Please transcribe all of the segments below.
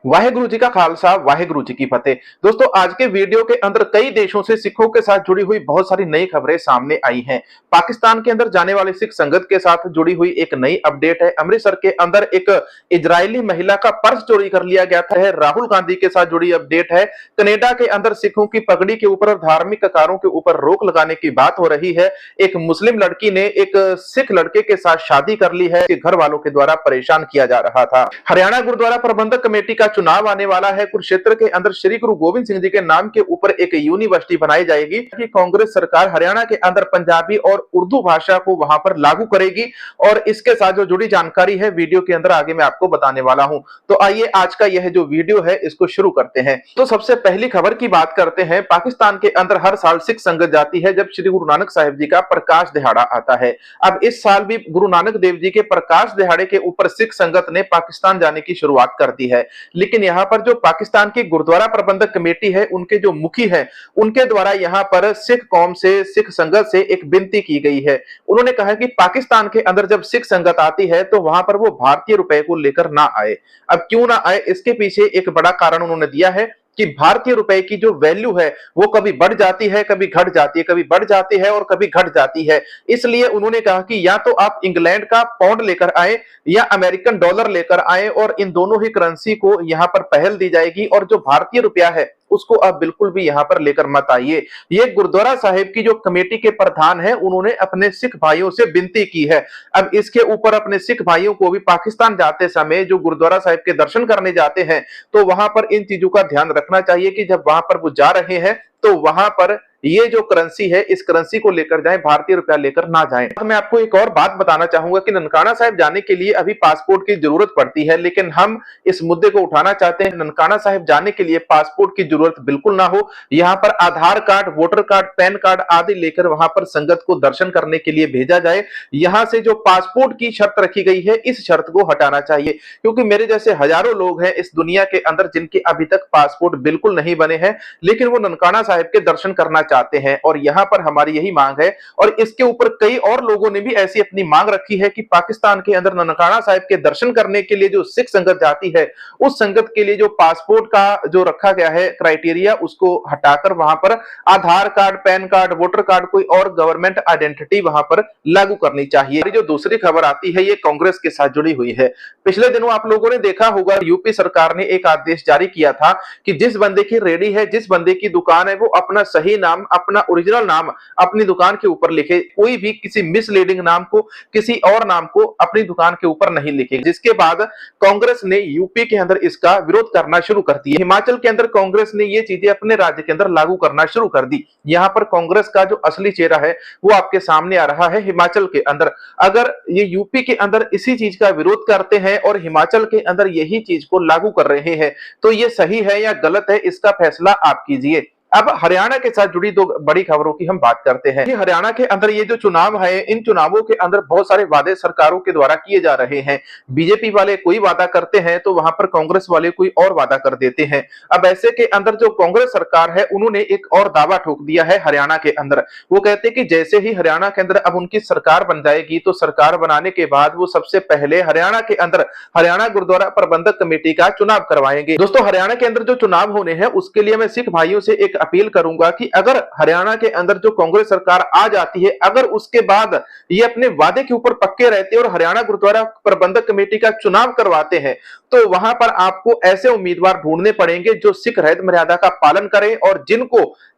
वाहेगुरु जी का खालसा वाहेगुरु जी की फतेह। दोस्तों आज के वीडियो के अंदर कई देशों से सिखों के साथ जुड़ी हुई बहुत सारी नई खबरें सामने आई हैं। पाकिस्तान के अंदर जाने वाली सिख संगत के साथ जुड़ी हुई एक नई अपडेट है। अमृतसर के अंदर एक इजरायली महिला का पर्स चोरी कर लिया गया था। राहुल गांधी के साथ जुड़ी अपडेट है। कनाडा के अंदर सिखों की पगड़ी के ऊपर और धार्मिक कारों के ऊपर रोक लगाने की बात हो रही है। एक मुस्लिम लड़की ने एक सिख लड़के के साथ शादी कर ली है, घर वालों के द्वारा परेशान किया जा रहा था। हरियाणा गुरुद्वारा प्रबंधक कमेटी का चुनाव आने वाला है। कुरुक्षेत्र के अंदर श्री गुरु गोविंद सिंह जी के नाम के ऊपर एक यूनिवर्सिटी बनाई जाएगी कि कांग्रेस सरकार हरियाणा के अंदर पंजाबी और उर्दू भाषा को वहां पर लागू करेगी। और इसके साथ जो जुड़ी जानकारी है वीडियो के अंदर आगे मैं आपको बताने वाला हूं। तो आइए आज का यह जो वीडियो है इसको शुरू करते हैं। तो सबसे पहली खबर की बात करते हैं। पाकिस्तान के अंदर हर साल सिख संगत जाती है जब श्री गुरु नानक साहिब जी का प्रकाश दिहाड़ा आता है। अब इस साल भी गुरु नानक देव जी के प्रकाश दिहाड़े के ऊपर सिख संगत ने पाकिस्तान जाने की शुरुआत कर दी है। लेकिन यहां पर जो पाकिस्तान की गुरुद्वारा प्रबंधक कमेटी है, उनके जो मुखी है, उनके द्वारा यहां पर सिख कौम से, सिख संगत से एक विनती की गई है। उन्होंने कहा कि पाकिस्तान के अंदर जब सिख संगत आती है तो वहां पर वो भारतीय रुपए को लेकर ना आए। अब क्यों ना आए, इसके पीछे एक बड़ा कारण उन्होंने दिया है कि भारतीय रुपए की जो वैल्यू है वो कभी बढ़ जाती है, कभी घट जाती है, कभी बढ़ जाती है और कभी घट जाती है। इसलिए उन्होंने कहा कि या तो आप इंग्लैंड का पाउंड लेकर आए या अमेरिकन डॉलर लेकर आए और इन दोनों ही करेंसी को यहां पर पहल दी जाएगी और जो भारतीय रुपया है उसको आप बिल्कुल भी यहां पर लेकर मत आइए। ये गुरुद्वारा साहिब की जो कमेटी के प्रधान है उन्होंने अपने सिख भाइयों से विनती की है। अब इसके ऊपर अपने सिख भाइयों को भी पाकिस्तान जाते समय जो गुरुद्वारा साहिब के दर्शन करने जाते हैं तो वहां पर इन चीजों का ध्यान रखना चाहिए कि जब वहां पर वो जा रहे हैं तो वहां पर ये जो करेंसी है इस करेंसी को लेकर जाएं, भारतीय रुपया लेकर ना जाएं। मैं आपको एक और बात बताना चाहूंगा कि ननकाना साहिब जाने के लिए अभी पासपोर्ट की जरूरत पड़ती है, लेकिन हम इस मुद्दे को उठाना चाहते हैं। ननकाना साहिब जाने के लिए पासपोर्ट की जरूरत बिल्कुल ना हो। यहां पर Aadhaar card, voter card, PAN card आदि लेकर वहां पर संगत को दर्शन करने के लिए भेजा जाए। यहां से जो पासपोर्ट की शर्त रखी गई है इस शर्त को हटाना चाहिए, क्योंकि मेरे जैसे हजारों लोग हैं इस दुनिया के अंदर जिनके अभी तक पासपोर्ट बिल्कुल नहीं बने हैं, लेकिन वो ननकाना साहिब के दर्शन करना चाहते हैं। और यहां पर हमारी यही मांग है और इसके ऊपर कई और लोगों ने भी ऐसी अपनी मांग रखी है कि पाकिस्तान के अंदर ननकाना साहिब के दर्शन करने के लिए जो सिख संगत जाती है उस संगत के लिए जो पासपोर्ट का जो रखा गया है क्राइटेरिया उसको हटाकर वहां पर Aadhaar card, PAN card, voter card, कोई और गवर्नमेंट आइडेंटिटी वहां पर लागू करनी चाहिए। जो दूसरी खबर आती है ये कांग्रेस के साथ जुड़ी हुई है। पिछले दिनों आप लोगों ने देखा होगा यूपी सरकार ने एक आदेश जारी किया था कि जिस बंदे की रेडी है, जिस बंदे की दुकान है, वो अपना सही नाम, अपना ओरिजिनल नाम अपनी दुकान के ऊपर लिखे। कोई भी किसी मिसलीडिंग नाम को, किसी और नाम को अपनी दुकान के ऊपर नहीं लिखे। जिसके बाद कांग्रेस ने यूपी के अंदर इसका विरोध करना शुरू कर दिया। हिमाचल के अंदर कांग्रेस ने ये चीजें अपने राज्य के अंदर लागू करना शुरू कर दी। यहां पर कांग्रेस का जो असली चेहरा है वो आपके सामने आ रहा है हिमाचल के अंदर। अगर ये यूपी के अंदर इसी चीज का विरोध करते हैं और हिमाचल के अंदर यही चीज को लागू कर रहे हैं तो ये सही है या गलत है, इसका फैसला आप कीजिए। अब हरियाणा के साथ जुड़ी दो बड़ी खबरों की हम बात करते हैं। हरियाणा के अंदर ये जो चुनाव है, इन चुनावों के अंदर बहुत सारे वादे सरकारों के द्वारा किए जा रहे हैं। बीजेपी वाले कोई वादा करते हैं तो वहां पर कांग्रेस वाले कोई और वादा कर देते हैं। अब ऐसे के अंदर जो कांग्रेस सरकार है उन्होंने एक और दावा ठोक दिया है हरियाणा के अंदर। वो कहते हैं कि जैसे ही हरियाणा के अंदर अब उनकी सरकार बन जाएगी तो सरकार बनाने के बाद वो सबसे पहले हरियाणा के अंदर हरियाणा गुरुद्वारा प्रबंधक कमेटी का चुनाव करवाएंगे। दोस्तों हरियाणा के अंदर जो चुनाव होने हैं उसके लिए मैं सिख भाइयों से एक अपील करूंगा कि अगर हरियाणा के अंदर जो कांग्रेस सरकार आ जाती है, अगर उसके बाद ये अपने वादे के ऊपर पक्के रहते हैं और हरियाणा गुरुद्वारा प्रबंधक कमेटी का चुनाव करवाते हैं तो वहां पर आपको ऐसे उम्मीदवार ढूंढने पड़ेंगे जो सिख रहत मर्यादा का पालन करें और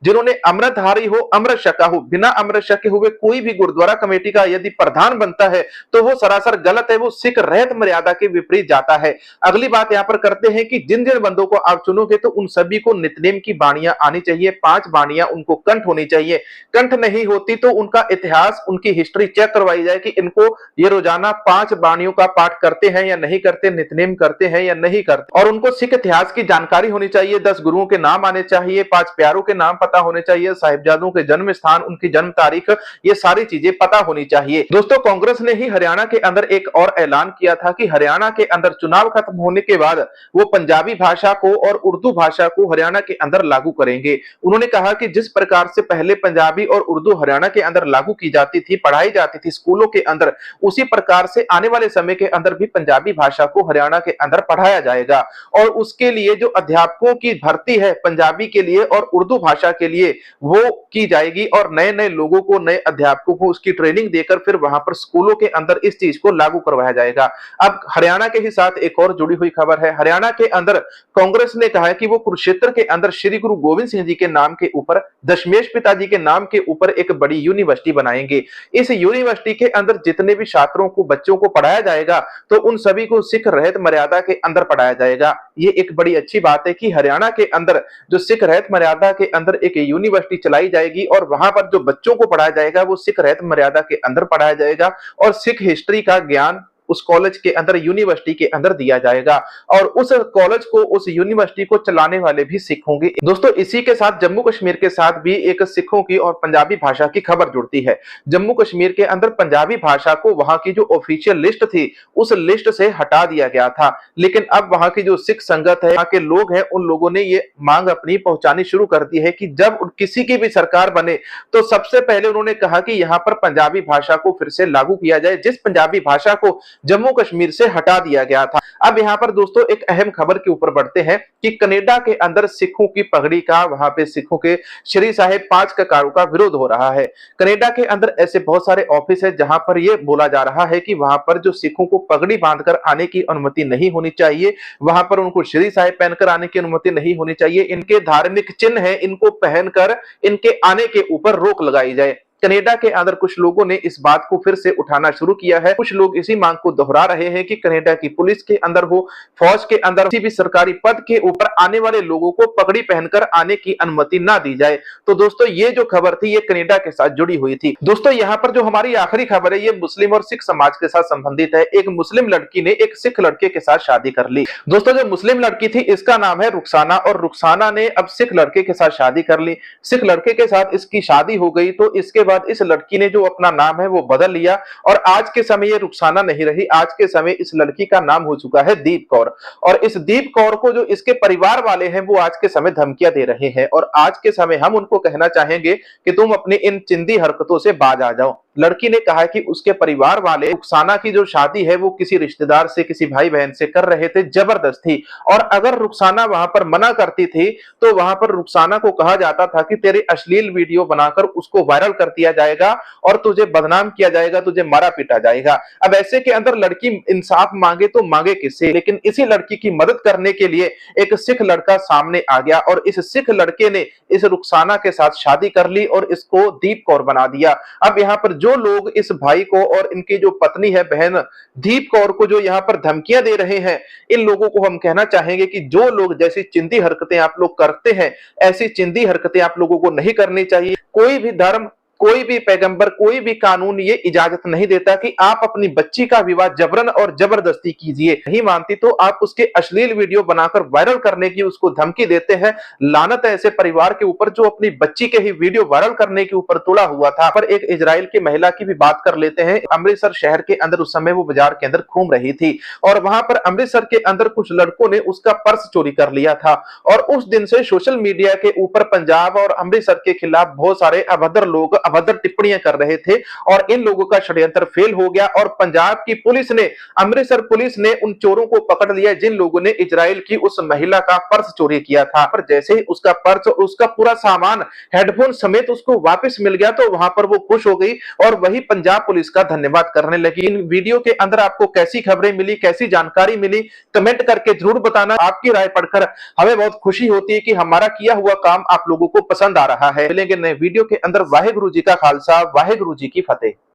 जिन्होंने अमृतधारी हो, अमृत छका हो। बिना अमृत छके हुए कोई भी गुरुद्वारा कमेटी का यदि प्रधान बनता है तो वो सरासर गलत है, वो सिख रहत मर्यादा के विपरीत जाता है। अगली बात यहां पर करते हैं कि जिन जिन बंदों को आप चुनोगे तो उन सभी को नित्यनेम की बाणियां आनी चाहिए। 5 बाणियां उनको कंठ होनी चाहिए। कंठ नहीं होती तो उनका इतिहास, उनकी हिस्ट्री चेक करवाई जाए कि इनको ये रोजाना 5 बाणियों का पाठ करते हैं या नहीं करते, नित्यनेम करते हैं या नहीं करते। और उनको सिख इतिहास की जानकारी होनी चाहिए। 10 गुरुओं के नाम आने चाहिए, 5 प्यारों के नाम पता होने चाहिए, साहिबजादों के जन्म स्थान, उनकी जन्म तारीख, ये सारी चीजें पता होनी चाहिए। दोस्तों कांग्रेस ने ही हरियाणा के अंदर एक और ऐलान किया था कि हरियाणा के अंदर चुनाव खत्म होने के बाद वो पंजाबी भाषा को और उर्दू भाषा को हरियाणा के अंदर लागू करेंगे। उन्होंने कहा कि जिस प्रकार से पहले पंजाबी और उर्दू हरियाणा के अंदर लागू की जाती थी, पढ़ाई जाती थी स्कूलों के अंदर, उसी प्रकार से आने वाले समय के अंदर भी पंजाबी भाषा को हरियाणा के अंदर पढ़ाया जाएगा और उसके लिए जो अध्यापकों की भर्ती है पंजाबी के लिए और उर्दू भाषा के लिए वो की जाएगी और नए नए लोगों को, नए अध्यापकों को उसकी ट्रेनिंग देकर फिर वहां पर स्कूलों के अंदर इस चीज को लागू करवाया जाएगा। अब हरियाणा के ही साथ एक और जुड़ी हुई खबर है। हरियाणा के अंदर कांग्रेस ने कहा है कि वो कुरुक्षेत्र के अंदर श्री गुरु गोविंद सिंह जी के नाम के ऊपर, दशमेश पिताजी के नाम के ऊपर एक बड़ी यूनिवर्सिटी बनाएंगे। इस यूनिवर्सिटी के अंदर जितने भी छात्रों को, बच्चों को पढ़ाया जाएगा तो उन सभी को सिख रहत मर्यादा के अंदर पढ़ाया जाएगा। ये एक बड़ी अच्छी बात है कि हरियाणा के अंदर जो सिख रहत मर्यादा के अंदर एक यूनिवर्सिटी चलाई जाएगी और वहां पर जो बच्चों को पढ़ाया जाएगा वो सिख रहत मर्यादा के अंदर पढ़ाया जाएगा और सिख हिस्ट्री का ज्ञान उस कॉलेज के अंदर, यूनिवर्सिटी के अंदर दिया जाएगा और उस कॉलेज को, उस यूनिवर्सिटी को चलाने वाले भी सिख होंगे। दोस्तों इसी के साथ जम्मू कश्मीर के साथ भी एक सिखों की और पंजाबी भाषा की खबर जुड़ती है। जम्मू कश्मीर के अंदर पंजाबी भाषा को वहां की जो ऑफिशियल लिस्ट थी उस लिस्ट से हटा दिया गया था, लेकिन अब वहां की जो सिख संगत है, वहां के लोग हैं, उन लोगों ने ये मांग अपनी पहुंचानी शुरू कर दी है कि जब किसी की भी सरकार बने तो सबसे पहले उन्होंने कहा कि यहां पर पंजाबी भाषा को फिर से लागू किया जाए, जिस पंजाबी भाषा को जम्मू कश्मीर से हटा दिया गया था। अब यहां पर दोस्तों एक अहम खबर के ऊपर बढ़ते हैं कि कनाडा के अंदर सिखों की पगड़ी का, वहां पे सिखों के श्री साहेब पांच ककारों का विरोध हो रहा है। कनाडा के अंदर ऐसे बहुत सारे ऑफिस है जहां पर यह बोला जा रहा है कि वहां पर जो सिखों को पगड़ी बांधकर आने की अनुमति नहीं होनी चाहिए, वहां पर उनको श्री साहेब पहनकर आने की अनुमति नहीं होनी चाहिए, इनके धार्मिक चिन्ह है इनको पहनकर इनके आने के ऊपर रोक लगाई जाए। कनाडा के अंदर कुछ लोगों ने इस बात को फिर से उठाना शुरू किया है। कुछ लोग इसी मांग को दोहरा रहे हैं कि कनाडा की पुलिस के अंदर हो, फौज के अंदर, किसी भी सरकारी पद के ऊपर आने वाले लोगों को पगड़ी पहनकर आने की अनुमति ना दी जाए। तो दोस्तों ये जो खबर थी ये कनाडा के साथ जुड़ी हुई थी। दोस्तों यहाँ पर जो हमारी आखिरी खबर है ये मुस्लिम और सिख समाज के साथ संबंधित है। एक मुस्लिम लड़की ने एक सिख लड़के के साथ शादी कर ली। दोस्तों जो मुस्लिम लड़की थी इसका नाम है रुखसाना और रुखसाना ने अब सिख लड़के के साथ शादी कर ली। सिख लड़के के साथ इसकी शादी हो गई तो इसके बाद इस लड़की ने जो अपना नाम है वो बदल लिया और आज के समय ये रुखसाना नहीं रही, आज के समय इस लड़की का नाम हो चुका है दीप कौर। और इस दीप कौर को जो इसके परिवार वाले हैं वो आज के समय धमकियां दे रहे हैं और आज के समय हम उनको कहना चाहेंगे कि तुम अपनी इन चिंदी हरकतों से बाज आ जाओ। लड़की ने कहा कि उसके परिवार वाले रुखसाना की जो शादी है वो किसी रिश्तेदार से, किसी भाई बहन से कर रहे थे जबरदस्ती, और अगर रुखसाना वहां पर मना करती थी तो वहां पर रुखसाना को कहा जाता था कि तेरे अश्लील वीडियो बनाकर उसको वायरल कर दिया जाएगा और तुझे बदनाम किया जाएगा, तुझे मारा पीटा जाएगा। अब ऐसे के अंदर लड़की इंसाफ मांगे तो मांगे किससे, लेकिन इसी लड़की की मदद करने के लिए एक सिख लड़का सामने आ गया और इस सिख लड़के ने इस रुखसाना के साथ शादी कर ली और इसको दीप कौर बना दिया। अब यहाँ पर जो लोग इस भाई को और इनकी जो पत्नी है, बहन दीप कौर को जो यहाँ पर धमकियां दे रहे हैं, इन लोगों को हम कहना चाहेंगे कि जो लोग जैसी चिंदी हरकतें आप लोग करते हैं ऐसी चिंदी हरकतें आप लोगों को नहीं करनी चाहिए। कोई भी धर्म, कोई भी पैगंबर, कोई भी कानून ये इजाजत नहीं देता कि आप अपनी बच्ची का विवाह जबरन और जबरदस्ती कीजिए। नहीं मानती तो आप उसके अश्लील वीडियो बनाकर वायरल करने की उसको धमकी देते हैं। लानत है ऐसे परिवार के ऊपर जो अपनी बच्ची के ही वीडियो वायरल करने के ऊपर तुला हुआ था। पर एक इजराइल की महिला की भी बात कर लेते हैं। अमृतसर शहर के अंदर उस समय वो बाजार के अंदर घूम रही थी और वहां पर अमृतसर के अंदर कुछ लड़कों ने उसका पर्स चोरी कर लिया था और उस दिन से सोशल मीडिया के ऊपर पंजाब और अमृतसर के खिलाफ बहुत सारे अभद्र लोग अभद्र टिप्पणियां कर रहे थे और इन लोगों का षड्यंत्र फेल हो गया और पंजाब की पुलिस ने, अमृतसर पुलिस ने उन चोरों को पकड़ लिया जिन लोगों ने इजराइल की उस महिला का पर्स चोरी किया था। पर जैसे ही उसका पर्स और उसका पूरा सामान, हेडफोन समेत उसको वापस मिल गया तो वहां पर वो खुश हो गई और वही पंजाब पुलिस का धन्यवाद करने लगी। इन वीडियो के अंदर आपको कैसी खबरें मिली, कैसी जानकारी मिली, कमेंट करके जरूर बताना। आपकी राय पढ़कर हमें बहुत खुशी होती है कि हमारा किया हुआ काम आप लोगों को पसंद आ रहा है। मिलेंगे नए वीडियो के अंदर। वाहेगुरु जी का खालसा, वाहेगुरु जी की फतेह।